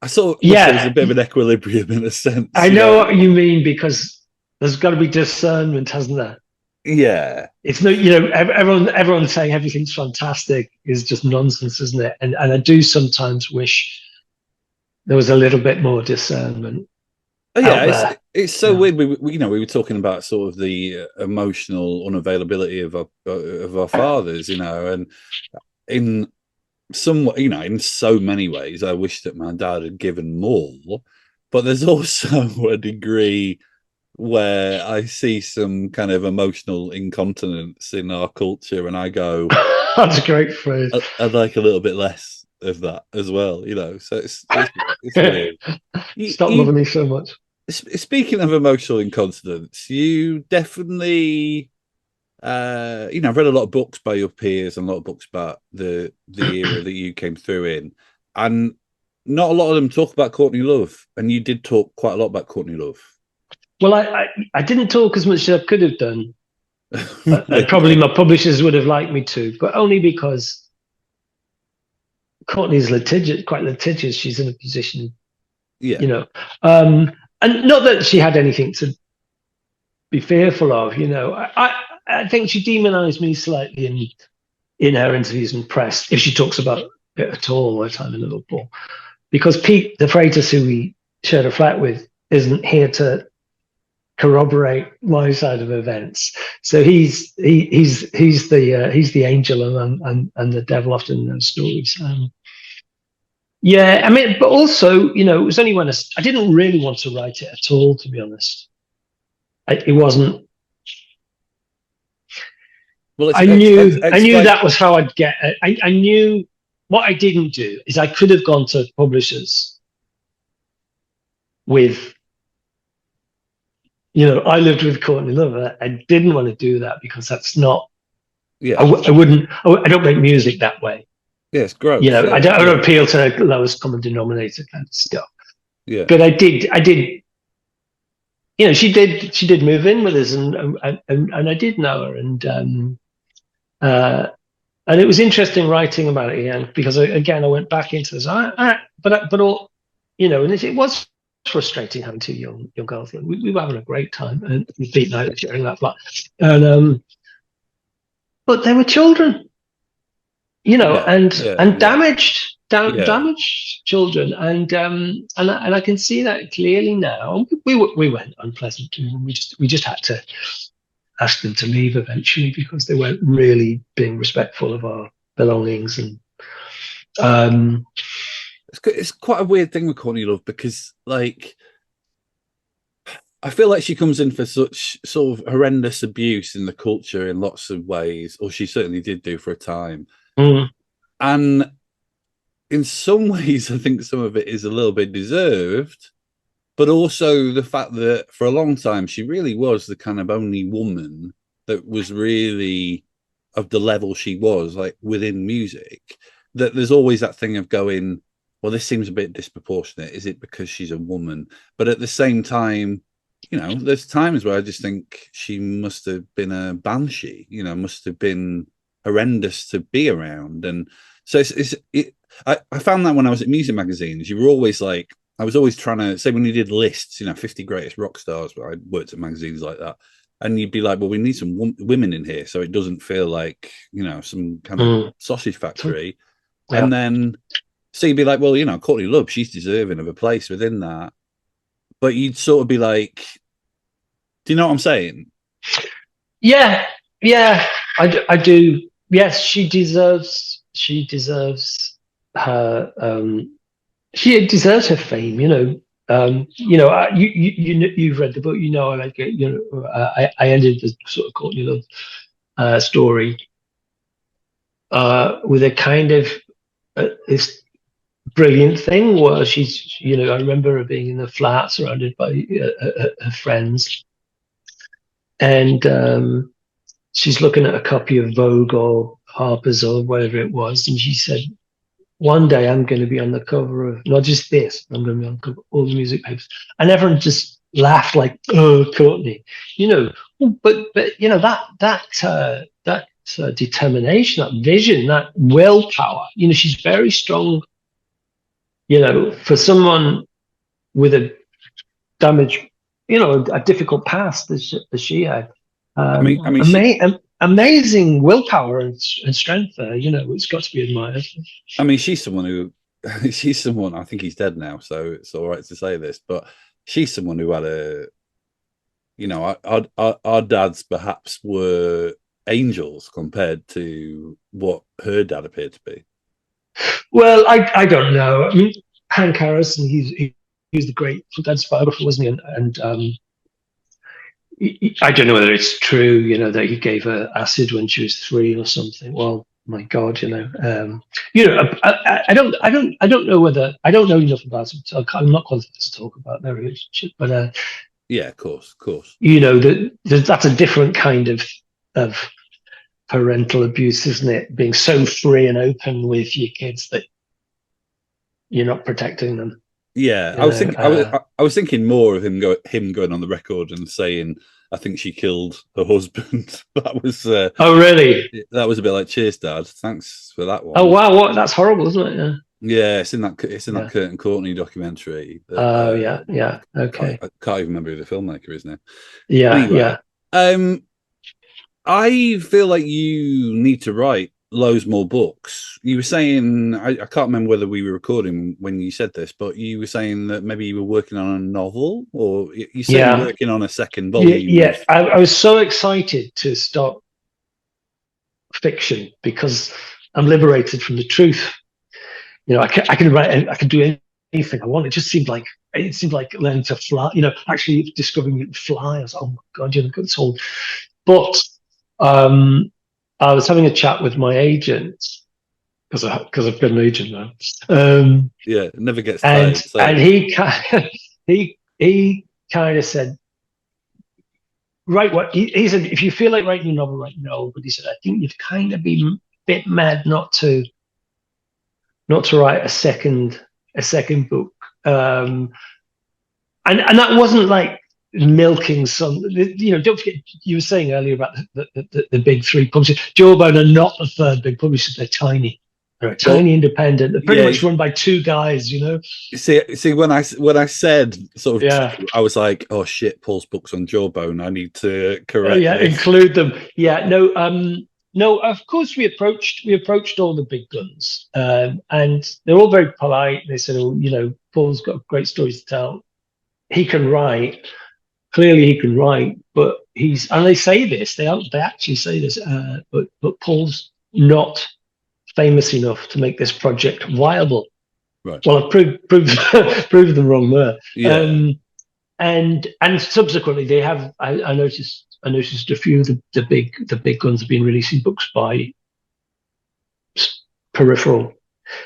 I sort of wish there was a bit of an equilibrium in a sense. I know what you mean, because there's got to be discernment, hasn't there? Yeah. It's no, everyone saying everything's fantastic is just nonsense, isn't it? And I do sometimes wish there was a little bit more discernment. Oh, out yeah, there. it's so Yeah. weird. We were talking about sort of the emotional unavailability of our fathers, and in in so many ways, I wish that my dad had given more. But there's also a degree where I see some kind of emotional incontinence in our culture, and I go, That's a great phrase. I'd like a little bit less of that as well, So it's weird. Stop You loving me so much. speaking of emotional incontinence, you definitely, I've read a lot of books by your peers and a lot of books about the era that you came through in, and not a lot of them talk about Courtney Love, and you did talk quite a lot about Courtney Love. Well, I didn't talk as much as I could have done. And probably my publishers would have liked me to, but only because Courtney's litigious, quite litigious. She's in a position, Yeah. And not that she had anything to be fearful of. I think she demonized me slightly in her interviews and press, if she talks about it at all, her time in Liverpool, because Pete, the Freitas, who we shared a flat with, isn't here to corroborate my side of events. So he's the angel and the devil often in those stories. Yeah, I mean, but also, it was only when I didn't really want to write it at all, to be honest. It wasn't. Well, I knew that was how I'd get it. I knew what I didn't do is I could have gone to publishers with, I lived with Courtney Love. I didn't want to do that because that's not. Yeah. I wouldn't. I don't make music that way. Yeah, it's gross. I don't appeal to the lowest common denominator kind of stuff. Yeah. But I did. She did move in with us, and I did know her, and it was interesting writing about it again because I went back into this. But all, and it was frustrating having two young girls. We were having a great time, and we beat night sharing that flat, and but they were children, and damaged children, and I can see that clearly now. We went unpleasant to them. We just had to ask them to leave eventually because they weren't really being respectful of our belongings, and it's quite a weird thing with Courtney Love because, I feel like she comes in for such sort of horrendous abuse in the culture in lots of ways, or she certainly did do for a time. And in some ways, I think some of it is a little bit deserved, but also the fact that for a long time, she really was the kind of only woman that was really of the level she was, within music, that there's always that thing of going, well, this seems a bit disproportionate. Is it because she's a woman? But at the same time, there's times where I just think she must have been a banshee, must have been horrendous to be around. And so I found that when I was at music magazines, you were always I was always trying to say, when you did lists, 50 greatest rock stars, but I worked at magazines like that. And you'd be like, well, we need some women in here so it doesn't feel like, some kind of sausage factory. Yeah. And then, so you'd be like, well, Courtney Love, she's deserving of a place within that. But you'd sort of be like, do you know what I'm saying? Yeah, I do. Yes, she deserves her. She deserves her fame. You've read the book. I like it. I ended the sort of Courtney Love story with a kind of this brilliant thing where she's, I remember her being in the flat surrounded by her friends, and she's looking at a copy of Vogue or Harper's or whatever it was, and she said, one day I'm going to be on the cover of not just this, I'm going to be on the cover of all the music papers. And everyone just laughed like, oh, Courtney, but that determination, that vision, that willpower, she's very strong, for someone with a damaged, a difficult past as she had. Amazing willpower and strength there. It's got to be admired. She's someone I think he's dead now, so it's all right to say this, but she's someone who had a, you know, our dads perhaps were angels compared to what her dad appeared to be. Well, I don't know. I mean, Hank Harrison, he's the great dad's biographer, wasn't he? And I don't know whether it's true, you know, that he gave her acid when she was 3 or something. Well, my God, you know, I don't know whether I don't know enough about it. So I'm not qualified to talk about their relationship, but Yeah, of course. you know, that's a different kind of parental abuse, isn't it? Being so free and open with your kids that you're not protecting them. Yeah, I was thinking more of him going on the record and saying, "I think she killed her husband." That was oh, really? That was a bit like, "Cheers, Dad. Thanks for that one." Oh, wow, what? That's horrible, isn't it? Yeah. Yeah, it's in that Kurt and Courtney documentary. Oh, yeah. Okay. I can't even remember who the filmmaker is now. Yeah, anyway, yeah. I feel like you need to write loads more books. You were saying, I can't remember whether we were recording when you said this, but you were saying that maybe you were working on a novel, or you said you were working on a second volume. Yeah. I was so excited to start fiction because I'm liberated from the truth. You know, I can write, I can do anything I want. It just seemed like learning to fly. You know, actually discovering you can fly. I was like, oh my God, you're the soul. But I was having a chat with my agent because I've got an agent now. Yeah, it never gets tired. And he kind of said, write what he said. If you feel like writing a novel, write a novel. But he said, I think you'd kind of be a bit mad not to write a second book. And that wasn't like milking some, you know, don't forget, you were saying earlier about the big 3 publishers. Jawbone are not the third big publisher, they're tiny. They're tiny, independent. They're pretty much run by 2 guys, you know. See, when I said sort of, I was like, oh shit, Paul's book's on Jawbone. I need to correct. Include them. Yeah, no. Of course, we approached all the big guns, and they're all very polite. They said, oh, you know, Paul's got great stories to tell. He can write. Clearly, he can write, but and they say this. They actually say this. But Paul's not famous enough to make this project viable. Right. Well, I've proved them wrong there. Yeah. And subsequently, they have. I noticed a few of the big guns have been releasing books by peripheral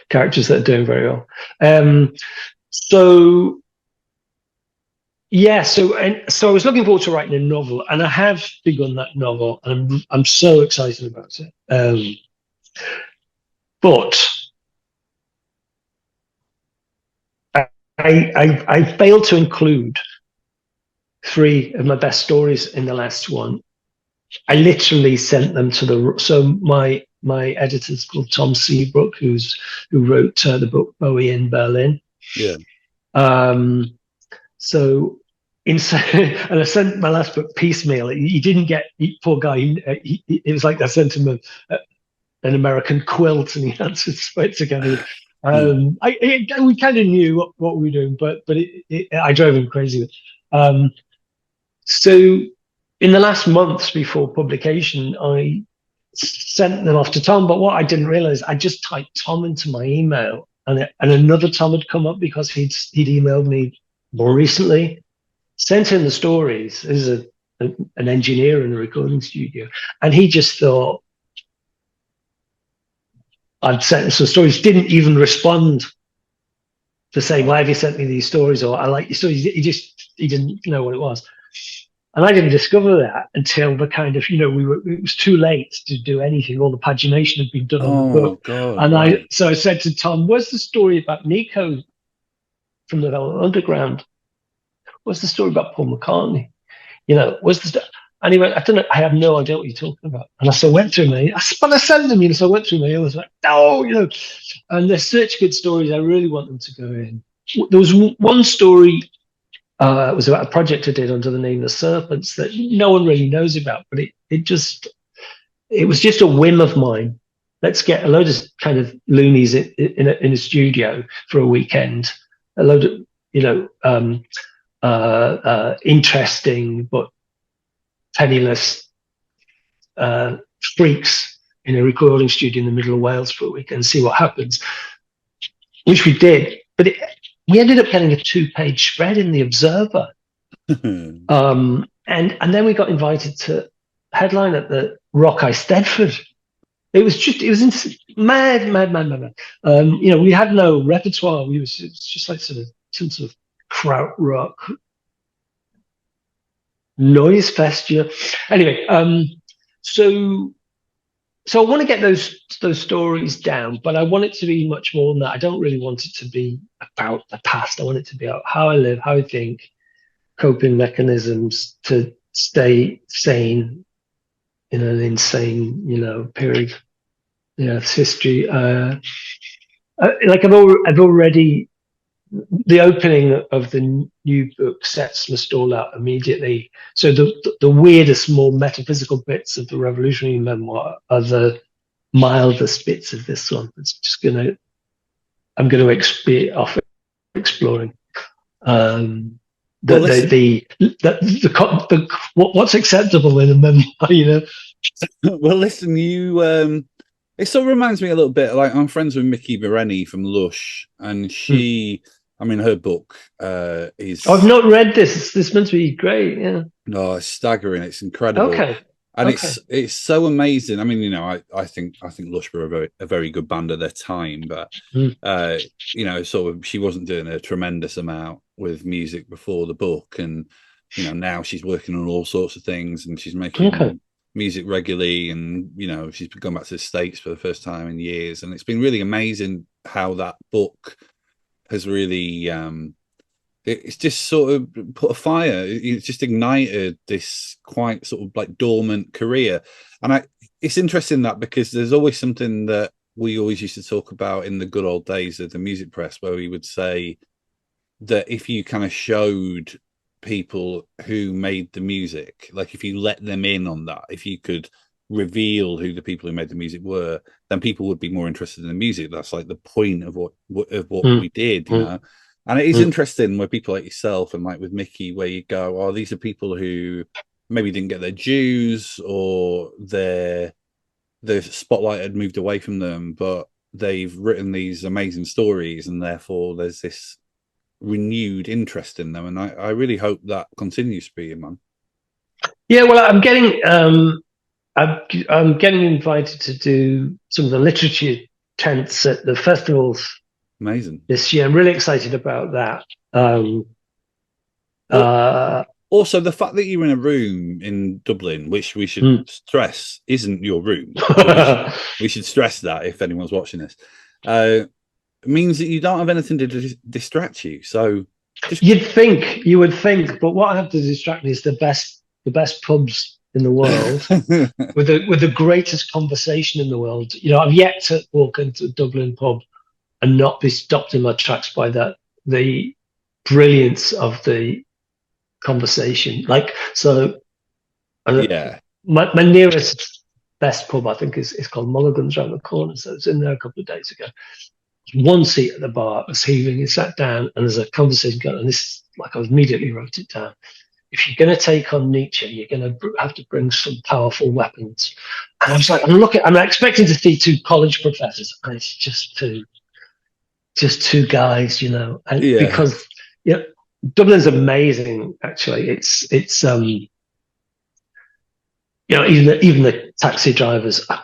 characters that are doing very well. So I was looking forward to writing a novel, and I have begun that novel, and I'm so excited about it. But I failed to include 3 of my best stories in the last one. I literally sent them to my editor's called Tom Seabrook, who wrote the book Bowie in Berlin. Yeah. So and I sent my last book piecemeal. He didn't get, poor guy. It was like I sent him an American quilt, and he had to put it together. We kind of knew what we were doing, but I drove him crazy. So in the last months before publication, I sent them off to Tom. But what I didn't realize, I just typed Tom into my email, and another Tom had come up because he'd emailed me more recently, sent him the stories. This is an engineer in a recording studio, and he just thought I'd sent him some stories. Didn't even respond to say, why have you sent me these stories, or I like your stories. He didn't know what it was. And I didn't discover that until the kind of, you know, it was too late to do anything. All the pagination had been done on the book. God, and I said to Tom, where's the story about Nico from the Velvet Underground? What's the story about Paul McCartney? You know, and he went, I don't know, I have no idea what you're talking about. And I went through my, but I sent them, you know, so I went through my emails, I was like, no, you know, and they're such good stories. I really want them to go in. There was one story, it was about a project I did under the name The Serpents that no one really knows about, but it was just a whim of mine. Let's get a load of kind of loonies in a studio for a weekend, a load of, you know, interesting but penniless freaks in a recording studio in the middle of Wales for a week and see what happens, which we did. But we ended up getting a 2-page spread in the Observer, and then we got invited to headline at the Rock Eisteddfod. It was mad. We had no repertoire. It was just like some sort of krautrock noise fest. Anyway, so I want to get those stories down, but I want it to be much more than that. I don't really want it to be about the past. I want it to be about how I live, how I think, coping mechanisms to stay sane in an insane, period. It's history. Like I've already, the opening of the new book sets my stall out immediately. So the weirdest, more metaphysical bits of the revolutionary memoir are the mildest bits of this one. It's just I'm gonna be off exploring. What's acceptable in a memoir, Well, listen, it sort of reminds me a little bit, like I'm friends with Mickey Bereni from Lush, and she, her book is... I've not read this. This meant to be great, yeah. No, it's staggering. It's incredible. Okay. And it's so amazing. I think Lush were a very good band at their time, but sort of she wasn't doing a tremendous amount with music before the book, and now she's working on all sorts of things, and she's making music regularly, and she's gone back to the States for the first time in years, and it's been really amazing how that book has really it's just sort of put a fire. It's just ignited this quite sort of like dormant career. And it's interesting that, because there's always something that we always used to talk about in the good old days of the music press, where we would say that if you kind of showed people who made the music, like if you let them in on that, if you could reveal who the people who made the music were, then people would be more interested in the music. That's like the point of what we did, And it is interesting where people like yourself and like with Mickey, where you go, oh, these are people who maybe didn't get their dues, or the spotlight had moved away from them, but they've written these amazing stories, and therefore there's this renewed interest in them. And I really hope that continues for you, man. Yeah, well, I'm getting invited to do some of the literature tents at the festivals. Amazing. This year, I'm really excited about that. Also, the fact that you're in a room in Dublin, which we should stress isn't your room. we should stress that if anyone's watching this. Means that you don't have anything to distract you. So you would think, but what I have to distract me is the best pubs in the world with the greatest conversation in the world. I've yet to walk into a Dublin pub and not be stopped in my tracks by the brilliance of the conversation. My nearest best pub, I think, is called Mulligan's around the corner. So I was in there a couple of days ago. One seat at the bar, it was heaving. He sat down, and there's a conversation going on. And this is I immediately wrote it down. If you're going to take on Nietzsche, you're going to have to bring some powerful weapons. And I was like, I'm expecting to see two college professors, and it's just two guys, because Dublin's amazing. Actually, it's even the taxi drivers are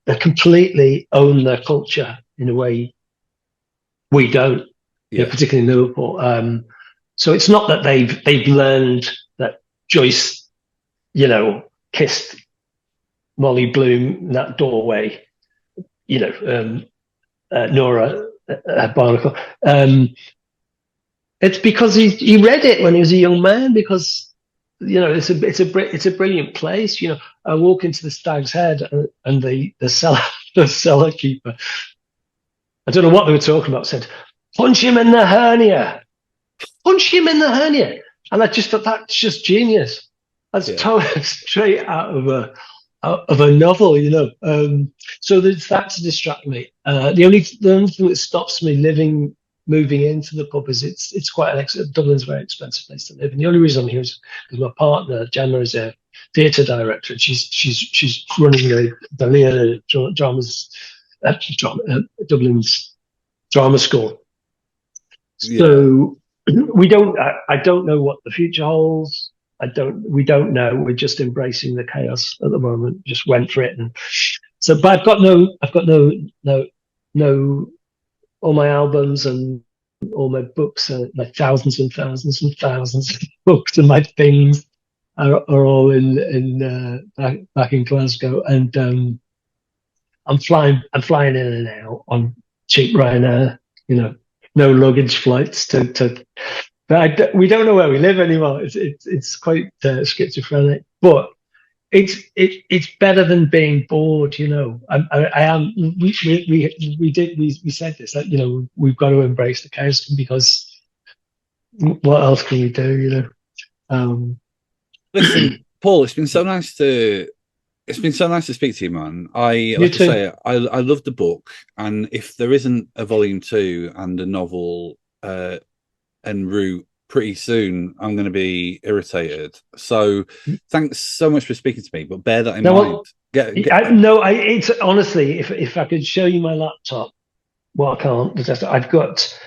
they completely own their culture in a way we don't, particularly in Liverpool. So it's not that they've learned that Joyce, kissed Molly Bloom in that doorway, Nora Barnacle. It's because he read it when he was a young man, because it's a brilliant place. I walk into the Stag's Head, and the cellar keeper, I don't know what they were talking about, said, punch him in the hernia. And I just thought, that's just genius. That's totally straight out of a novel, So there's that to distract me. The only thing that stops me living moving into the pub is it's quite Dublin's a very expensive place to live, and the only reason I'm here is because my partner Gemma is a theatre director, and she's running the Lear Dublin's drama school. So we don't. I don't know what the future holds. We don't know. We're just embracing the chaos at the moment. Just went for it, and so. But I've got no. All my albums and all my books, like thousands and thousands and thousands of books, and my things are all in back in Glasgow, and I'm flying in and out on cheap Ryanair. No luggage flights to. But we don't know where we live anymore. It's quite schizophrenic, but it's better than being bored. I am. We said this that we've got to embrace the chaos, because what else can we do? Listen, Paul, it's been so nice to speak to you, man. I love the book, and if there isn't a volume 2 and a novel en route pretty soon, I'm going to be irritated. So thanks so much for speaking to me, but bear that in mind. It's honestly, if I could show you my laptop, well, I can't. I've got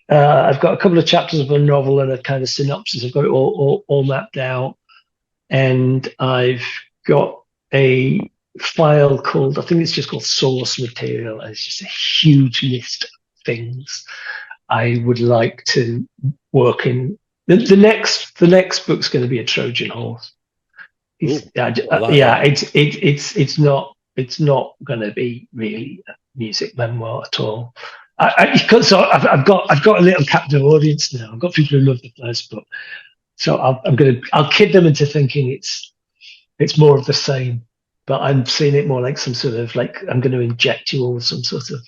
a couple of chapters of a novel and a kind of synopsis. I've got it all mapped out, and I've got a file called, I think it's just called source material, and it's just a huge list of things I would like to work in. The next book's going to be a Trojan horse. It's not going to be really a music memoir at all. I've got a little captive audience now. I've got people who love the first book, so I'll kid them into thinking it's more of the same. But I'm seeing it more like some sort of, like, I'm going to inject you all with some sort of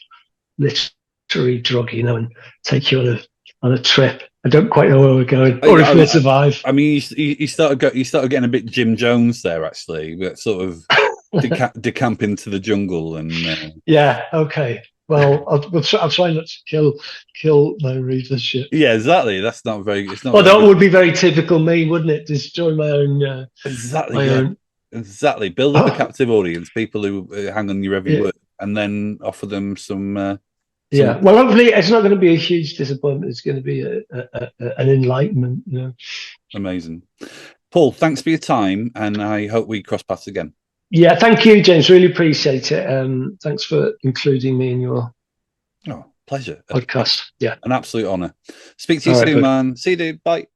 literary drug, and take you on a trip. I don't quite know where we're going, or if we survive. I mean, you started getting a bit Jim Jones there, actually. But sort of decamp into the jungle, and yeah, okay. Well, I'll try not to kill my readership. Yeah, exactly. That's not very. It's not. Well, that would be very typical me, wouldn't it? Destroy my own. Exactly. Exactly. Build up a captive audience, people who hang on your every word, and then offer them some. Well, hopefully it's not going to be a huge disappointment. It's going to be an enlightenment. Amazing, Paul. Thanks for your time, and I hope we cross paths again. Yeah, thank you, James. Really appreciate it. Thanks for including me in your pleasure podcast. Yeah, an absolute honour. Speak to you soon, man. See you, dude. Bye.